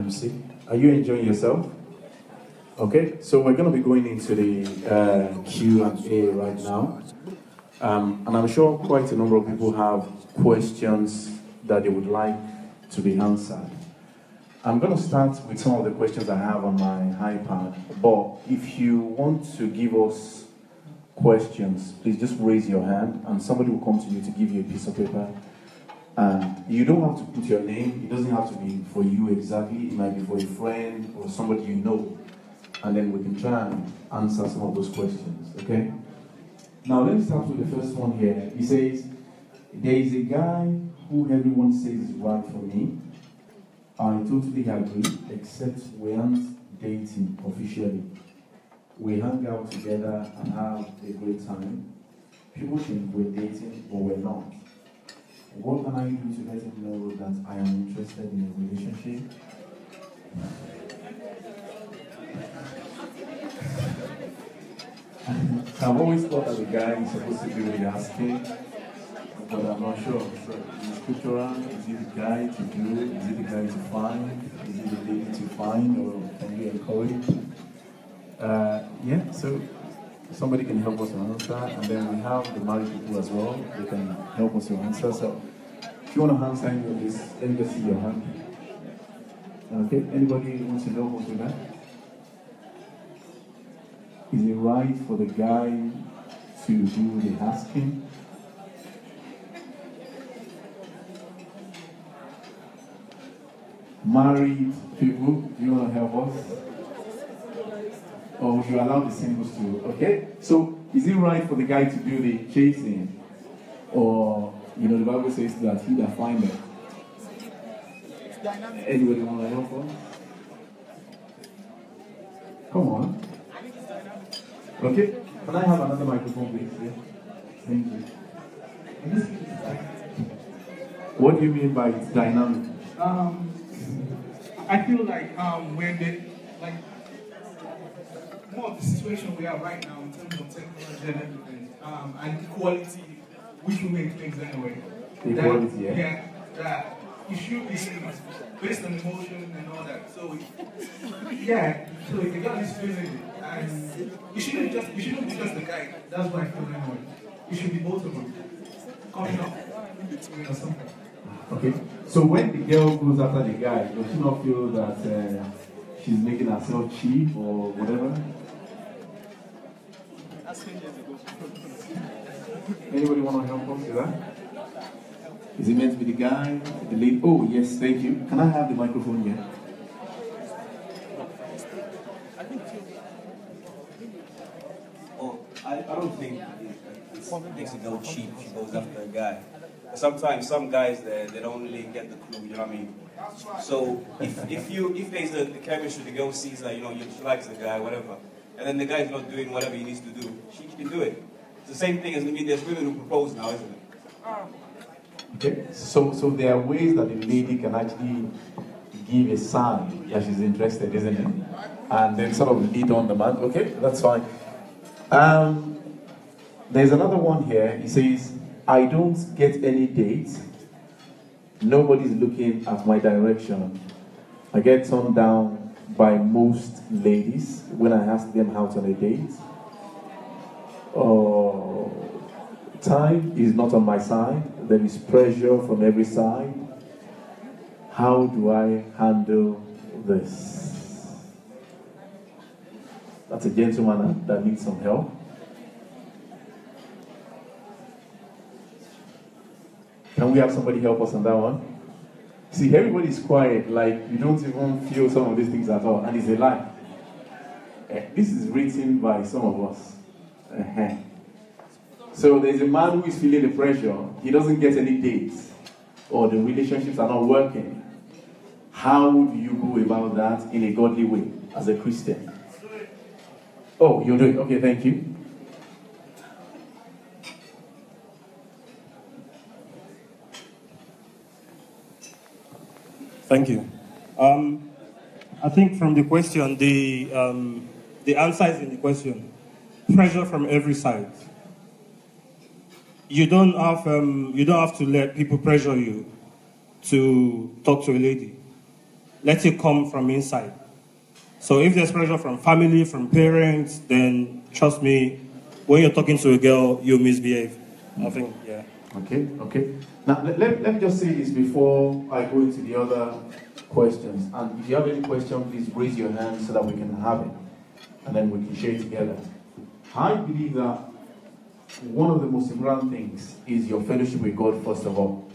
MC. Are you enjoying yourself? Okay, so we're going to be going into the Q&A right now. And I'm sure quite a number of people have questions that they would like to be answered. I'm going to start with some of the questions I have on my iPad, but if you want to give us questions, please just raise your hand and somebody will come to you to give you a piece of paper. And you don't have to put your name, it doesn't have to be for you exactly, it might be for a friend or somebody you know. And then we can try and answer some of those questions, okay? Now let me start with the first one here. He says, there is a guy who everyone says is right for me. I totally agree, except we aren't dating officially. We hang out together and have a great time. People think we're dating, but we're not. What can I do to let him know that I am interested in a relationship? I've always thought that the guy is supposed to be really asking, but I'm not sure. So is it scriptural? Is it the guy to do? Is it the guy to find? Is it the lady to find? Or can we encourage? Yeah, so somebody can help us to answer, and then we have the married people as well. They can help us to answer. So if you want to answer any of this, let me just see your hand. Okay, anybody wants to know what's with that? Is it right for the guy to do the asking? Married people, do you want to help us? Or you allow the singles to? Okay, so is it right for the guy to do the chasing? Or, you know, the Bible says that he that findeth. Anybody want to help us? Come on. Okay, can I have another microphone, please? Yeah. Thank you. What do you mean by it's dynamic? I feel like when they more of the situation we are right now in terms of technology and everything, and equality, which women claims anyway. Equality, yeah. Yeah, that it should be based on emotion and all that. So yeah, so if the girl is feeling it, and it shouldn't be just the guy. That's what I feel anyway. It should be both of them coming up or something. Okay, so when the girl goes after the guy, does she not feel that she's making herself cheap or whatever? Anybody want to help us with that? Is it meant to be the guy, the lady? Oh, yes, thank you. Can I have the microphone here? Oh, I don't think it makes a girl cheap. She goes after a guy. Sometimes some guys they don't really get the clue. You know what I mean? So if there's the chemistry, the girl sees that she likes the guy, whatever, and then the guy's not doing whatever he needs to do, she can do it. It's the same thing as there's women who propose now, isn't it? Okay, so there are ways that the lady can actually give a sign that she's interested, isn't it? And then sort of lead on the man. Okay, that's fine. There's another one here. He says, I don't get any dates. Nobody's looking at my direction. I get turned down by most ladies when I ask them out on a date. Time is not on my side. There is pressure from every side. How do I handle this? That's a gentleman that needs some help. Can we have somebody help us on that one? See, everybody's quiet, like you don't even feel some of these things at all, and it's a lie. This is written by some of us. So there's a man who is feeling the pressure, he doesn't get any dates, or the relationships are not working. How do you go about that in a godly way as a Christian? Oh, you'll do it. Okay, thank you. Thank you. I think from the question, the answer is in the question. Pressure from every side. You don't have to let people pressure you to talk to a lady. let it come from inside. So if there's pressure from family, from parents, then trust me, when you're talking to a girl, you'll misbehave. I think, yeah. Okay. Now, let me just say this before I go into the other questions. And if you have any question, please raise your hand so that we can have it. And then we can share it together. I believe that one of the most important things is your fellowship with God, first of all.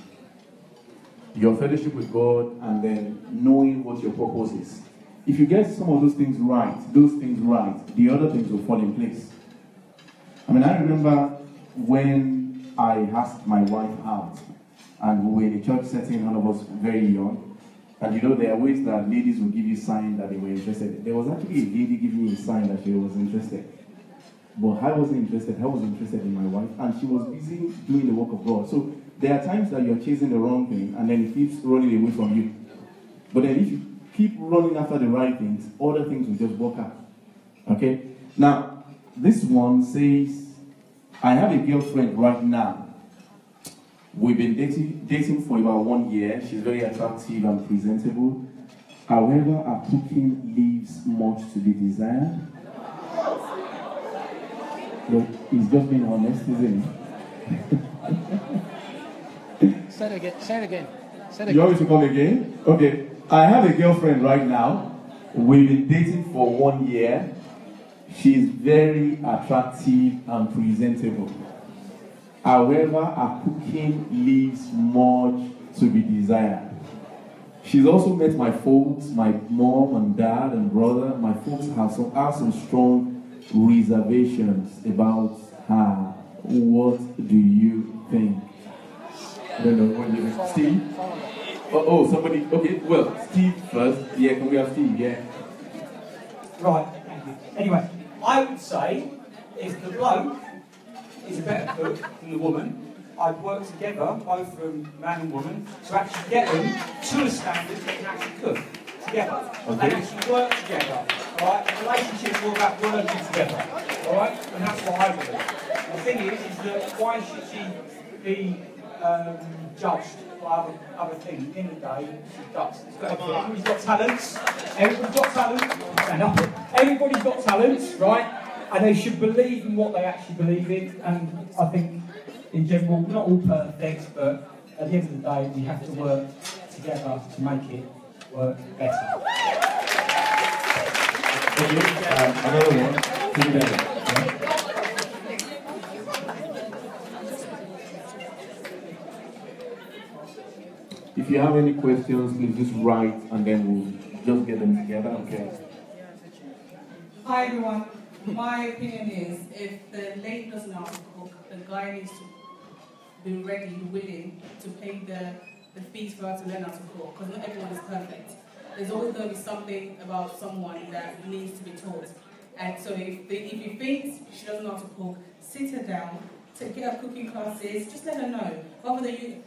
Your fellowship with God, and then knowing what your purpose is. If you get some of those things right, the other things will fall in place. I mean, I remember when I asked my wife out, and we were in a church setting, none of us very young. And you know, there are ways that ladies will give you signs that they were interested. There was actually a lady giving me a sign that she was interested. But I wasn't interested. I was interested in my wife, and she was busy doing the work of God. So there are times that you're chasing the wrong thing, and then it keeps running away from you. But then if you keep running after the right things, other things will just work out. Okay? Now, this one says, I have a girlfriend right now. We've been dating for about 1 year. She's very attractive and presentable. However, her cooking leaves much to be desired. Look, he's just being honest, isn't he? Say it again. You want me to come again? Okay. I have a girlfriend right now. We've been dating for 1 year. She's very attractive and presentable. However, her cooking leaves much to be desired. She's also met my folks, my mom and dad and brother. My folks have some strong reservations about her. What do you think? I don't know. What do you think? Steve? Oh, somebody. Okay, well, Steve first. Yeah, can we have Steve? Yeah. Right, thank you. Anyway, I would say if the bloke is a better cook than the woman, I'd work together, both from man and woman, to actually get them to a standard that can actually cook together. Okay. And actually work together. Alright? A relationship's all about working together. Alright? And that's what I believe. The thing is that why should she be judged by other things? At the end of the day, she's ducks. Everybody's got talents. Everybody's got talents. Stand up. Everybody's got talents, right? And they should believe in what they actually believe in. And I think, in general, we're not all perfect, but at the end of the day, we have to work together to make it work better. Another one. Together. If you have any questions, please just write and then we'll just get them together. Okay. Hi everyone. My opinion is if the lady doesn't know how to cook, the guy needs to be ready, willing to pay the fees for her to learn how to cook, because not everyone is perfect. There's always going to be something about someone that needs to be taught. And so if you think she doesn't know how to cook, sit her down, get her cooking classes, just let her know. Rather than you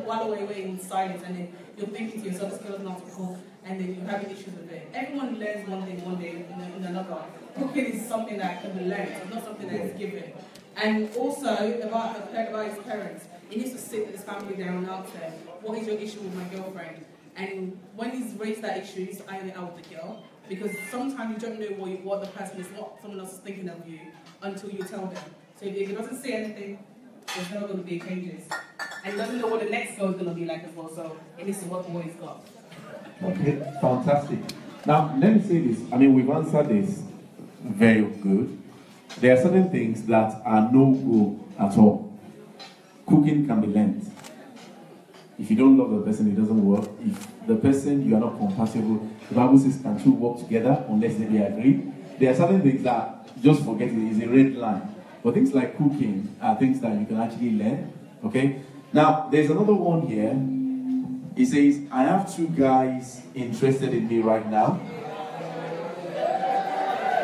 while away in silence and then you're thinking to yourself, this girl doesn't know how to cook, and then you're having issues with it. Everyone learns one thing one day in another. Cooking is something that can be learned, it's not something that is given. And also, about his parents, he needs to sit with his family down and ask them, what is your issue with my girlfriend? And when he's raised that issue, he's iron it out with the girl. Because sometimes you don't know what the person is, what someone else is thinking of you, until you tell them. So if he doesn't say anything, there's never going to be changes. And he doesn't know what the next girl is going to be like as well, so he needs to work on what he's got. Okay, fantastic. Now, let me say this. I mean, we've answered this very good. There are certain things that are no-go at all. Cooking can be learned. If you don't love the person, it doesn't work. If the person you are not compatible, the Bible says can two work together unless they agree. There are certain things that just forget it is a red line. But things like cooking are things that you can actually learn. Okay? Now, there's another one here. It says, I have two guys interested in me right now.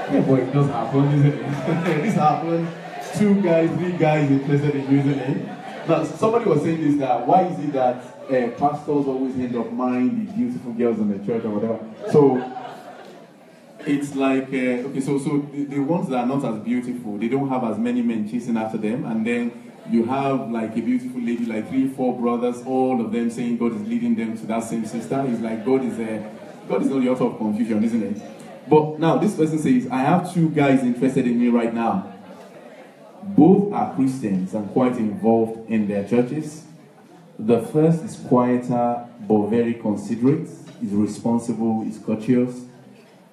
Yeah, boy, it does happen, isn't it? This happens. 2 guys, 3 guys interested in you, isn't it? Now, somebody was saying this, that why is it that pastors always end up marrying the beautiful girls in the church or whatever? So, it's like, okay, so the ones that are not as beautiful, they don't have as many men chasing after them, and then you have like a beautiful lady, like 3, 4 brothers, all of them saying God is leading them to that same sister. It's like God is not the author of confusion, isn't it? But now this person says, I have 2 guys interested in me right now. Both are Christians and quite involved in their churches. The first is quieter but very considerate, is responsible, is courteous.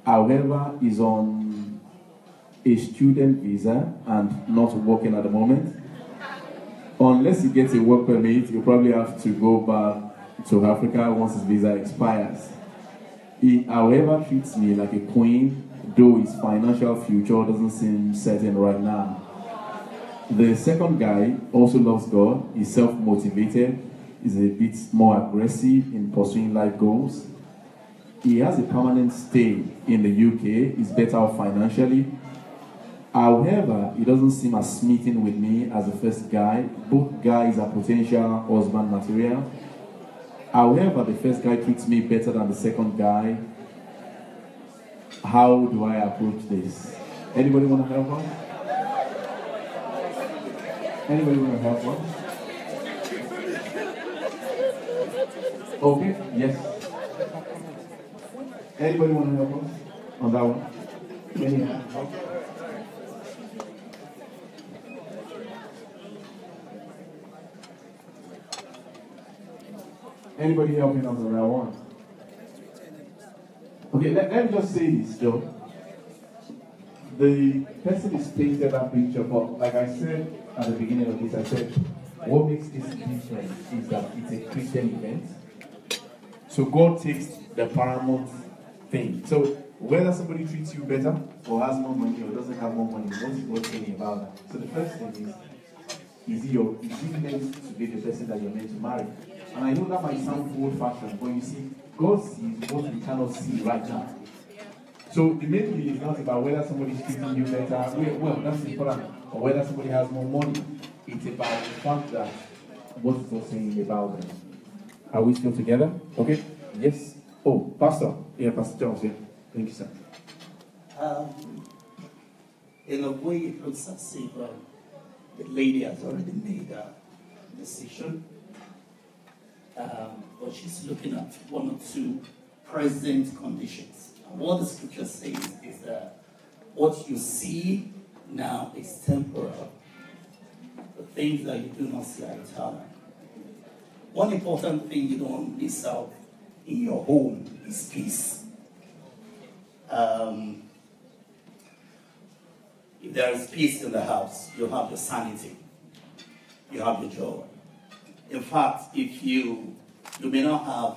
However, is on a student visa and not working at the moment. Unless he gets a work permit, he'll probably have to go back to Africa once his visa expires. He, however, treats me like a queen, though his financial future doesn't seem certain right now. The second guy also loves God, is self-motivated, is a bit more aggressive in pursuing life goals. He has a permanent stay in the UK, is better off financially. However, he doesn't seem as smitten with me as the first guy. Both guys are potential husband material. However, the first guy treats me better than the second guy. How do I approach this? Anybody want to help us? Anybody want to help us? Okay, yes. Anybody want to help us on that one? Anyhow. Anybody helping us on that one? Okay, let me just say this, Joe. The person is painted that picture, but like I said at the beginning of this, I said, what makes this different is that it's a Christian event. So God takes the paramount thing. So whether somebody treats you better or has more money or doesn't have more money, what is God saying about that? So the first thing is he meant to be the person that you're meant to marry? And I know that might sound old-fashioned, but you see, God sees what we cannot see right now. So the main thing is not about whether somebody is treating you better, well, that's important, or whether somebody has more money. It's about the fact that what is God saying about them. Are we still together? Okay? Yes. Oh, Pastor. Yeah, Pastor Jones. Yeah. Thank you, sir. In a way, it looks as if the lady has already made a decision. But she's looking at 1 or 2 present conditions. And what the scripture says is that what you see now is temporal. The things that you do not see are eternal. One important thing you don't miss out in your home is peace. If there is peace in the house, you have your sanity, you have your joy. In fact, if you may not have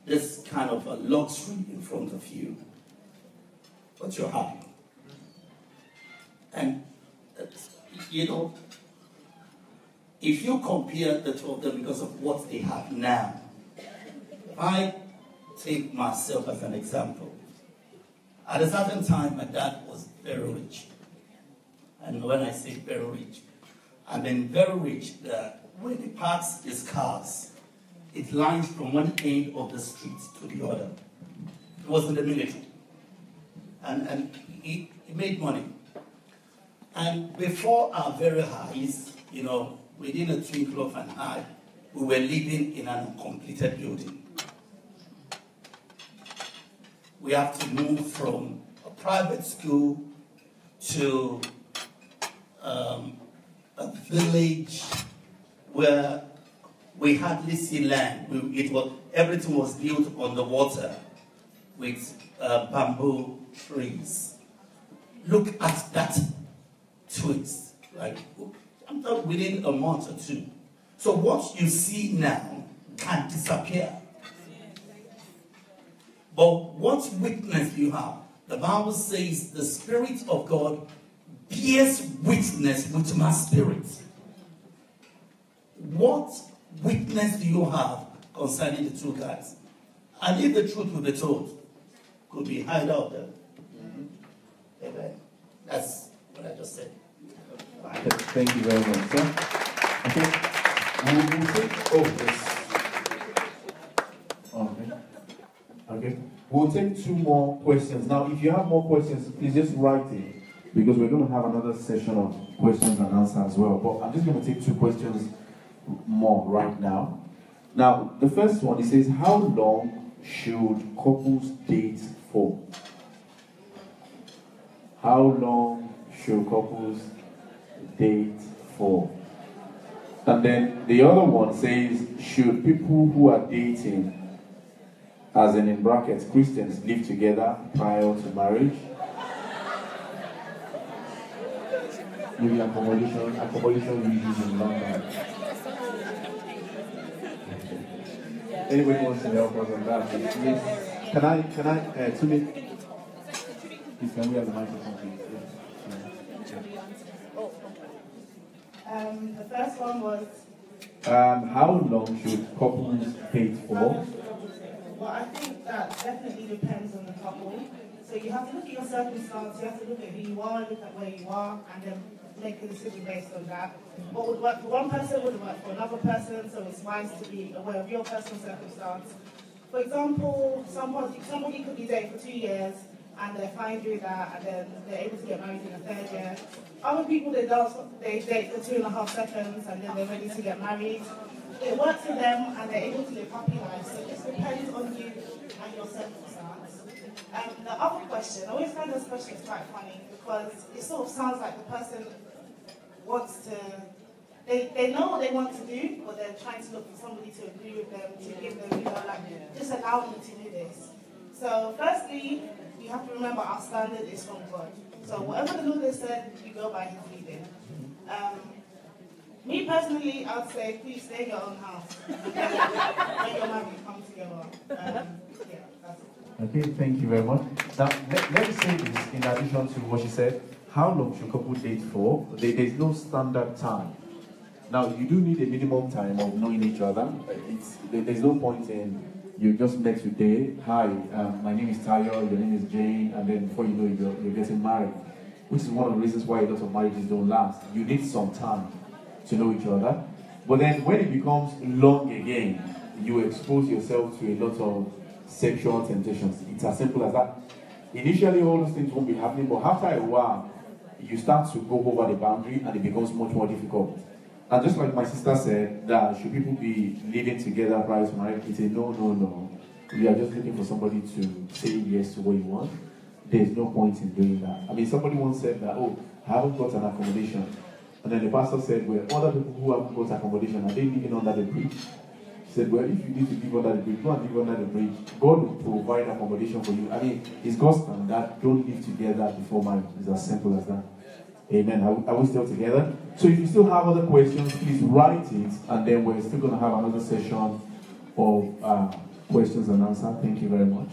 this kind of a luxury in front of you, but you're happy. And, you know, if you compare the 2 of them because of what they have now, I take myself as an example. At a certain time, my dad was very rich. And when I say very rich, I mean very rich that when he parks his cars, it lines from one end of the street to the other. He was in the military. And he made money. And before our very highs, you know, within a twinkle of an eye, we were living in an uncompleted building. We have to move from a private school to a village where we hardly see land. Everything was built on the water with bamboo trees. Look at that twist, like I'm talking within a month or 2. So what you see now can disappear. But what witness you have? The Bible says the Spirit of God bears witness with my spirit. What witness do you have concerning the 2 guys? And if the truth will be told, could be hide out there. Amen. That's what I just said. Thank you very much, sir. Okay. We'll take, okay. We'll take 2 more questions. Now, if you have more questions, please just write it. because we're going to have another session of questions and answers as well. But I'm just going to take 2 questions more right now. Now, the first one, it says, how long should couples date for? How long should couples date for? And then the other one says, should people who are dating, as in brackets, Christians, live together prior to marriage? Maybe accommodation usually in London. Anybody wants to help us on that? Yes. Can I, Tumi? Please, can we have the microphone, please? The first one was... how long should couples date for? Well, I think that definitely depends on the couple. So you have to look at your circumstance, you have to look at who you are, look at where you are, and then make a decision based on that. What would work for one person would work for another person, so it's wise to be aware of your personal circumstance. For example, somebody could be dating for 2 years, and they're fine doing that, and then they're able to get married in the 3rd year. Other people, they date for 2.5 seconds, and then they're ready to get married. It works for them, and they're able to live happy lives. So it just depends on you and your circumstance. The other question, I always find this question is quite funny, because it sort of sounds like the person wants to, they know what they want to do, but they're trying to look for somebody to agree with them, to give them, like, just allow me to do this. So firstly, you have to remember our standard is from God. So whatever the Lord has said, you go by His leading. Me personally, I would say, please stay in your own house. When you're married, come together. Yeah, that's it. Okay, thank you very much. Now, let me say this in addition to what she said. How long should couple date for? There's no standard time. Now, you do need a minimum time of knowing each other. There's no point in you just met today. Hi, my name is Tayo, your name is Jane, and then before you know it, you're getting married. Which is one of the reasons why a lot of marriages don't last. You need some time to know each other. But then when it becomes long again, you expose yourself to a lot of sexual temptations. It's as simple as that. Initially, all those things won't be happening, but after a while, you start to go over the boundary and it becomes much more difficult. And just like my sister said, that should people be living together prior to marriage? It's a no, no, no. We are just looking for somebody to say yes to what you want. There's no point in doing that. I mean, somebody once said that, oh, I haven't got an accommodation. And then the pastor said, well, other people who haven't got accommodation, are they living under the bridge? He said, well, if you need to live under the bridge, go and live under the bridge. God will provide accommodation for you. I mean, it's God's standard. Don't live together before marriage. It's as simple as that. Amen. Are we still together? So if you still have other questions, please write it, and then we're still going to have another session of questions and answers. Thank you very much.